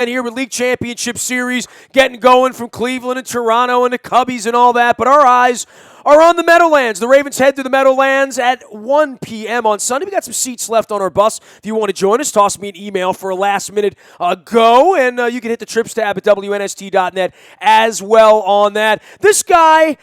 And here with League Championship Series getting going from Cleveland and Toronto and the Cubbies and all that. But our eyes are on the Meadowlands. The Ravens head to the Meadowlands at 1 p.m. on Sunday. We got some seats left on our bus. If you want to join us, toss me an email for a last-minute go, and you can hit the trips tab at WNST.net as well on that. This guy...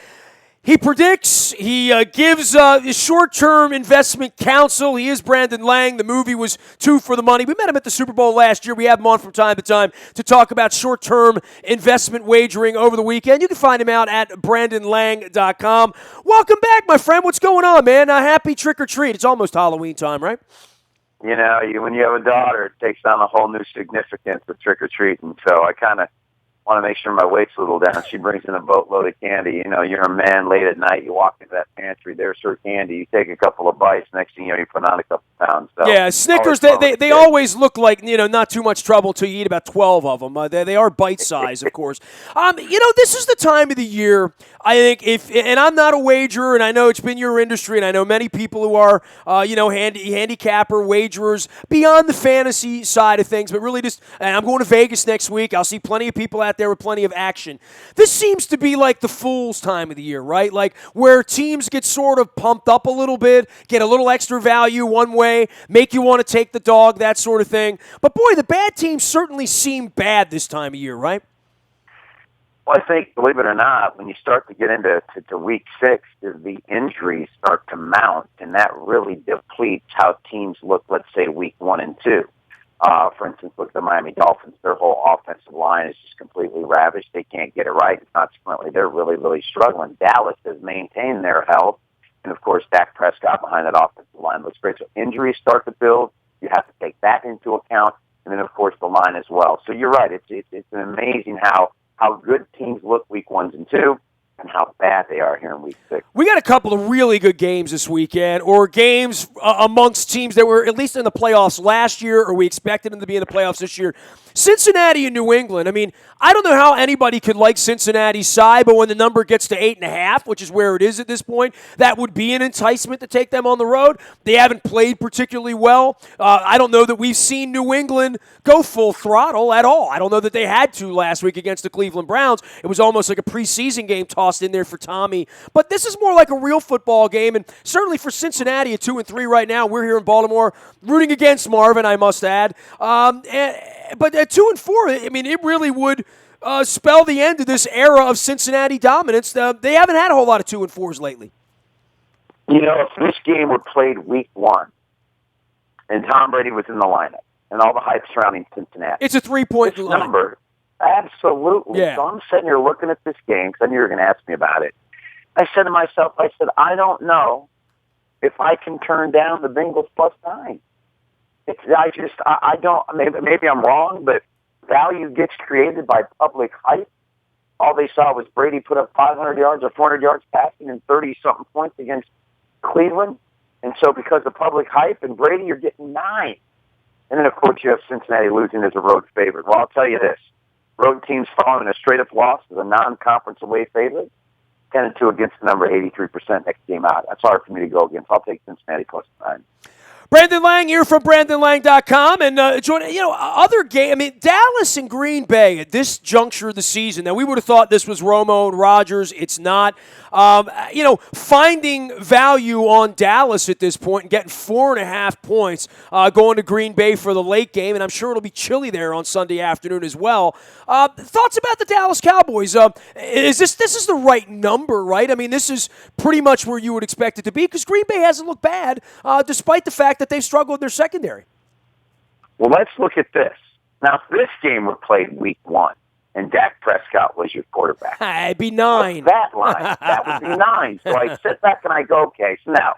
He predicts, he gives short-term investment counsel. He is Brandon Lang. The movie was Two for the Money. We met him at the Super Bowl last year. We have him on from time to time to talk about short-term investment wagering over the weekend. You can find him out at BrandonLang.com. Welcome back, my friend. What's going on, man? Happy trick-or-treat. It's almost Halloween time, right? You know, when you have a daughter, it takes on a whole new significance with trick-or-treating. So I kind of want to make sure my weight's a little down. She brings in a boatload of candy. You know, you're a man late at night. You walk into that pantry. There's her candy. You take a couple of bites. Next thing you know, you put on a couple pounds. So yeah, Snickers, they always look like, not too much trouble till you eat about 12 of them. They are bite-sized, of course. This is the time of the year, I think, and I'm not a wagerer, and I know it's been your industry, and I know many people who are, handicapper, wagerers, beyond the fantasy side of things, but really and I'm going to Vegas next week. I'll see plenty of people out there with plenty of action. This seems to be like the fool's time of the year, right? Like where teams get sort of pumped up a little bit, get a little extra value one way, make you want to take the dog, that sort of thing. But boy, the bad teams certainly seem bad this time of year, right? Well, I think, believe it or not, when you start to get into week 6, the injuries start to mount, and that really depletes how teams look, let's say, week 1 and 2. For instance, look at the Miami Dolphins. Their whole offensive line is just completely ravaged. They can't get it right. And consequently, they're really, really struggling. Dallas has maintained their health. And, of course, Dak Prescott behind that offensive line looks great. So injuries start to build. You have to take that into account. And then, of course, the line as well. So you're right. It's amazing how good teams look week 1 and 2. And how bad they are here in week 6. We got a couple of really good games this weekend, or games amongst teams that were at least in the playoffs last year, or we expected them to be in the playoffs this year. Cincinnati and New England. I mean, I don't know how anybody could like Cincinnati's side, but when the number gets to 8.5, which is where it is at this point, that would be an enticement to take them on the road. They haven't played particularly well. I don't know that we've seen New England go full throttle at all. I don't know that they had to last week against the Cleveland Browns. It was almost like a preseason game tossed in there for Tommy. But this is more like a real football game, and certainly for Cincinnati at 2-3 right now, we're here in Baltimore rooting against Marvin, I must add. But at 2-4, I mean, it really would spell the end of this era of Cincinnati dominance. They haven't had a whole lot of 2-4s lately. You know, if this game were played week 1 and Tom Brady was in the lineup and all the hype surrounding Cincinnati, it's a 3-point number. Absolutely. Yeah. So I'm sitting here looking at this game because I knew you were going to ask me about it. I said to myself, I don't know if I can turn down the Bengals +9. I don't, maybe I'm wrong, but value gets created by public hype. All they saw was Brady put up 500 yards or 400 yards passing and 30-something points against Cleveland. And so because of public hype and Brady, you're getting 9. And then, of course, you have Cincinnati losing as a road favorite. Well, I'll tell you this. Road teams following a straight-up loss as a non-conference away favorite, 10-2 against the number 83% next game out. That's hard for me to go against. I'll take Cincinnati +9. Brandon Lang here from BrandonLang.com. And, other game, I mean, Dallas and Green Bay at this juncture of the season. Now, we would have thought this was Romo and Rodgers. It's not. Finding value on Dallas at this point and getting 4.5 points going to Green Bay for the late game. And I'm sure it'll be chilly there on Sunday afternoon as well. Thoughts about the Dallas Cowboys? This is the right number, right? I mean, this is pretty much where you would expect it to be because Green Bay hasn't looked bad despite the fact that they've struggled in their secondary. Well, let's look at this. Now, if this game were played week 1 and Dak Prescott was your quarterback, it'd be 9. That line, that would be 9. So I sit back and I go, okay, so now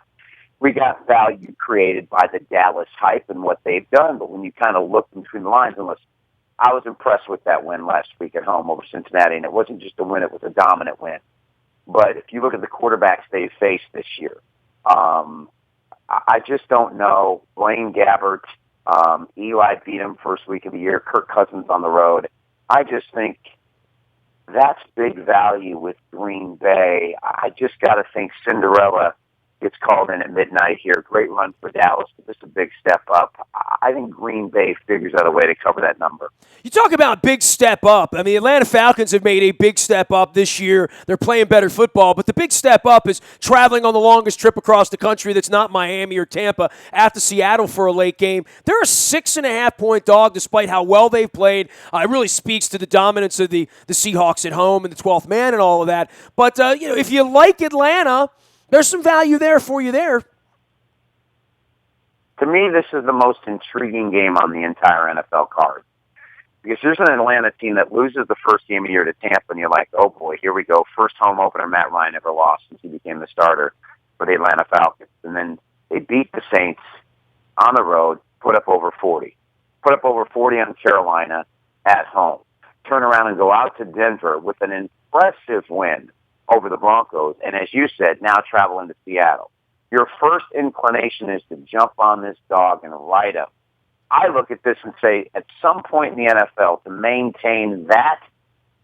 we got value created by the Dallas hype and what they've done. But when you kind of look between the lines, and listen, I was impressed with that win last week at home over Cincinnati, and it wasn't just a win, it was a dominant win. But if you look at the quarterbacks they've faced this year, I just don't know. Blaine Gabbert, Eli beat him first week of the year. Kirk Cousins on the road. I just think that's big value with Green Bay. I just got to think Cinderella gets called in at midnight here. Great run for Dallas, but just a big step up. I think Green Bay figures out a way to cover that number. You talk about big step up. I mean, the Atlanta Falcons have made a big step up this year. They're playing better football, but the big step up is traveling on the longest trip across the country that's not Miami or Tampa out to Seattle for a late game. They're a 6.5-point dog despite how well they've played. It really speaks to the dominance of the Seahawks at home and the 12th man and all of that. But, if you like Atlanta, there's some value there for you there. To me, this is the most intriguing game on the entire NFL card. Because there's an Atlanta team that loses the first game of the year to Tampa, and you're like, oh boy, here we go. First home opener Matt Ryan ever lost since he became the starter for the Atlanta Falcons. And then they beat the Saints on the road, put up over 40. Put up over 40 on Carolina at home. Turn around and go out to Denver with an impressive win over the Broncos. And as you said, now travel into Seattle. Your first inclination is to jump on this dog and ride him. I look at this and say, at some point in the NFL, to maintain that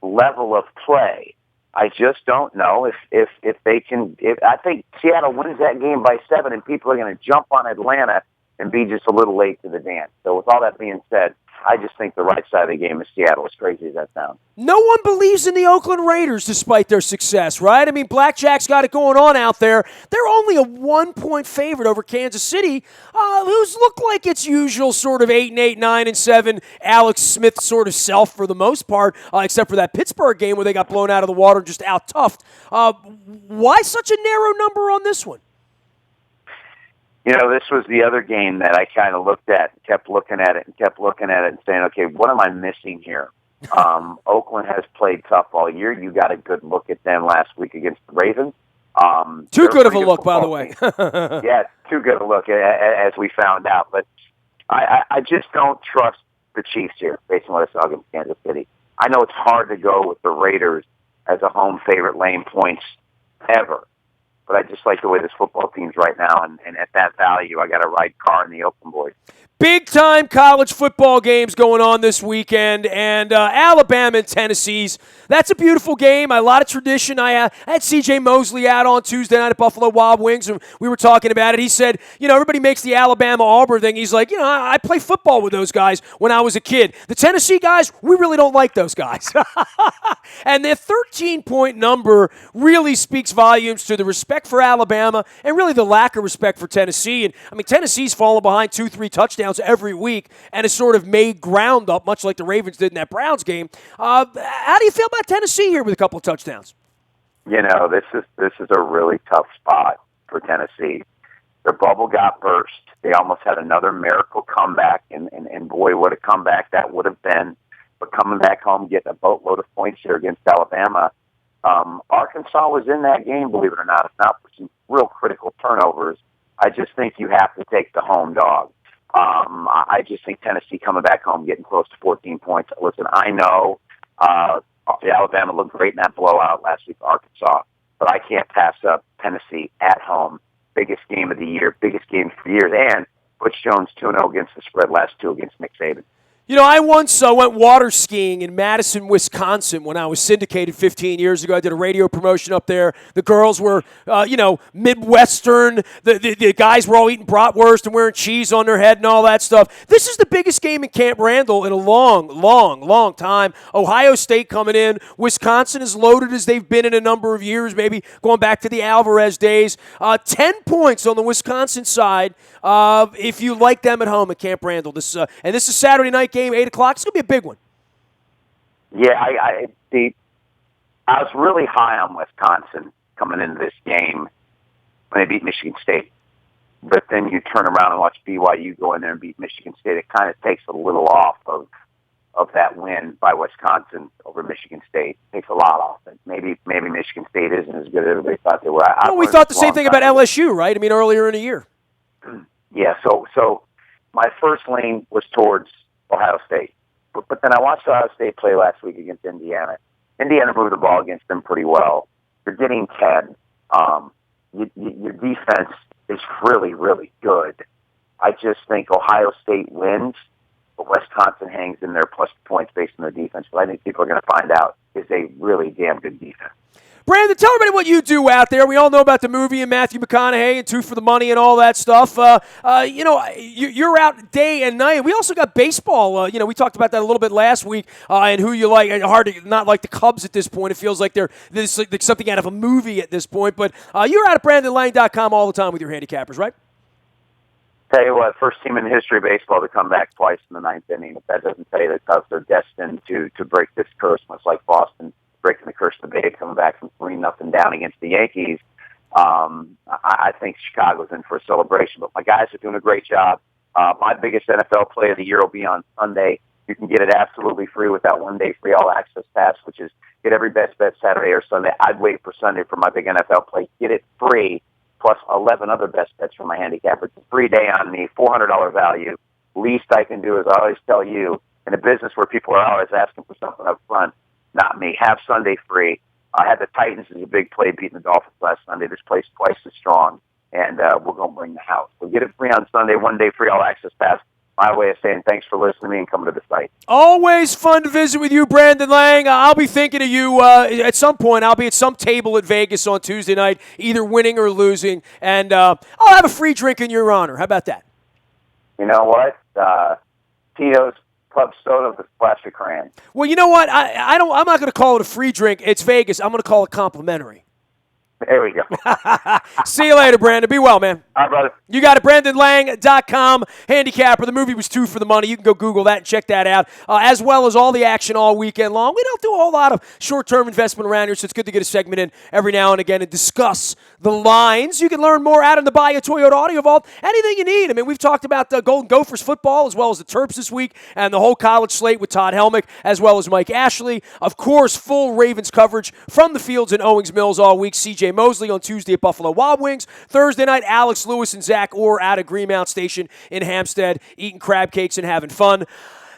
level of play, I just don't know if they can. I think Seattle wins that game by 7, and people are going to jump on Atlanta and be just a little late to the dance. So with all that being said, I just think the right side of the game is Seattle, as crazy as that sounds. No one believes in the Oakland Raiders despite their success, right? I mean, Blackjack's got it going on out there. They're only a 1-point favorite over Kansas City, who's looked like its usual sort of 8-8, 9-7, Alex Smith sort of self for the most part, except for that Pittsburgh game where they got blown out of the water and just out-toughed. Why such a narrow number on this one? This was the other game that I kind of looked at, kept looking at it and saying, okay, what am I missing here? Oakland has played tough all year. You got a good look at them last week against the Ravens. Too good of a look, by the way. Yeah, too good a look, as we found out. But I just don't trust the Chiefs here, based on what I saw against Kansas City. I know it's hard to go with the Raiders as a home favorite laying points ever. But I just like the way this football team's right now, and at that value, I got to ride Carr in the Oakland boys. Big-time college football games going on this weekend, and Alabama and Tennessee's. That's a beautiful game. A lot of tradition. I had C.J. Mosley out on Tuesday night at Buffalo Wild Wings, and we were talking about it. He said, everybody makes the Alabama-Auburn thing. He's like, I play football with those guys when I was a kid. The Tennessee guys, we really don't like those guys. And their 13-point number really speaks volumes to the respect for Alabama and really the lack of respect for Tennessee. And, Tennessee's fallen behind 2-3 touchdowns every week and has sort of made ground up, much like the Ravens did in that Browns game. How do you feel about Tennessee here with a couple of touchdowns? This is a really tough spot for Tennessee. Their bubble got burst. They almost had another miracle comeback, and boy, what a comeback that would have been. But coming back home, getting a boatload of points here against Alabama. Arkansas was in that game, believe it or not. If not for some real critical turnovers, I just think you have to take the home dog. I just think Tennessee coming back home, getting close to 14 points. Listen, I know Alabama looked great in that blowout last week, Arkansas, but I can't pass up Tennessee at home. Biggest game of the year, biggest game for years, and Butch Jones 2-0 against the spread last two against Nick Saban. I once went water skiing in Madison, Wisconsin when I was syndicated 15 years ago. I did a radio promotion up there. The girls were, Midwestern. The guys were all eating bratwurst and wearing cheese on their head and all that stuff. This is the biggest game in Camp Randall in a long, long, long time. Ohio State coming in. Wisconsin as loaded as they've been in a number of years, maybe going back to the Alvarez days. 10 points on the Wisconsin side if you like them at home at Camp Randall. This is Saturday night game, 8 o'clock. It's going to be a big one. Yeah, I was really high on Wisconsin coming into this game when they beat Michigan State. But then you turn around and watch BYU go in there and beat Michigan State. It kind of takes a little off of that win by Wisconsin over Michigan State. It takes a lot off it. Maybe Michigan State isn't as good as everybody thought they were. We thought the same thing about LSU, right? Earlier in the year. Yeah, so my first lane was towards Ohio State. But then I watched Ohio State play last week against Indiana. Indiana moved the ball against them pretty well. You're getting 10. Your defense is really, really good. I just think Ohio State wins, but Wisconsin hangs in there plus points based on their defense. But I think people are going to find out is a really damn good defense. Brandon, tell everybody what you do out there. We all know about the movie and Matthew McConaughey and Two for the Money and all that stuff. You're out day and night. We also got baseball. We talked about that a little bit last week and who you like. Hard to not like the Cubs at this point. It feels like they're something out of a movie at this point. But you're out at BrandonLang.com all the time with your handicappers, right? Tell you what, first team in history of baseball to come back twice in the ninth inning. If that doesn't tell you that Cubs are destined to break this curse, much like Boston breaking the curse of the Bay, coming back from 3-0 down against the Yankees, I think Chicago's in for a celebration. But my guys are doing a great job. My biggest NFL play of the year will be on Sunday. You can get it absolutely free with that one-day free all-access pass, which is get every best bet Saturday or Sunday. I'd wait for Sunday for my big NFL play. Get it free, plus 11 other best bets from my handicapper. It's a free day on me, $400 value. Least I can do is I always tell you, in a business where people are always asking for something up front, not me. Have Sunday free. I had the Titans as a big play beating the Dolphins last Sunday. This play's twice as strong, and we're going to bring the house. So get it free on Sunday, one day free all-access pass. My way of saying thanks for listening to me and coming to the site. Always fun to visit with you, Brandon Lang. I'll be thinking of you at some point. I'll be at some table at Vegas on Tuesday night, either winning or losing, and I'll have a free drink in your honor. How about that? You know what? Tito's Club Soda with a splash of crayon. Well, you know what? I'm not going to call it a free drink. It's Vegas. I'm going to call it complimentary. There we go. See you later, Brandon. Be well, man. All right, brother. You got it, BrandonLang.com. Handicapper. The movie was Two for the Money. You can go Google that and check that out, as well as all the action all weekend long. We don't do a whole lot of short-term investment around here, so it's good to get a segment in every now and again and discuss the lines. You can learn more out in the Buy a Toyota Audio Vault. Anything you need. I mean, we've talked about the Golden Gophers football as well as the Terps this week and the whole college slate with Todd Helmick as well as Mike Ashley. Of course, full Ravens coverage from the fields in Owings Mills all week. C.J. Mosley on Tuesday at Buffalo Wild Wings. Thursday night, Alex Lewis and Zach Orr out at Greenmount Station in Hampstead eating crab cakes and having fun.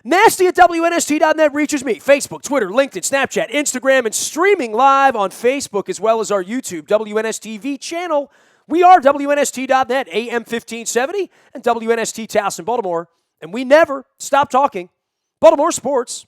Nasty at WNST.net reaches me. Facebook, Twitter, LinkedIn, Snapchat, Instagram, and streaming live on Facebook as well as our YouTube WNSTV channel. We are WNST.net, AM 1570, and WNST Towson, Baltimore. And we never stop talking Baltimore sports.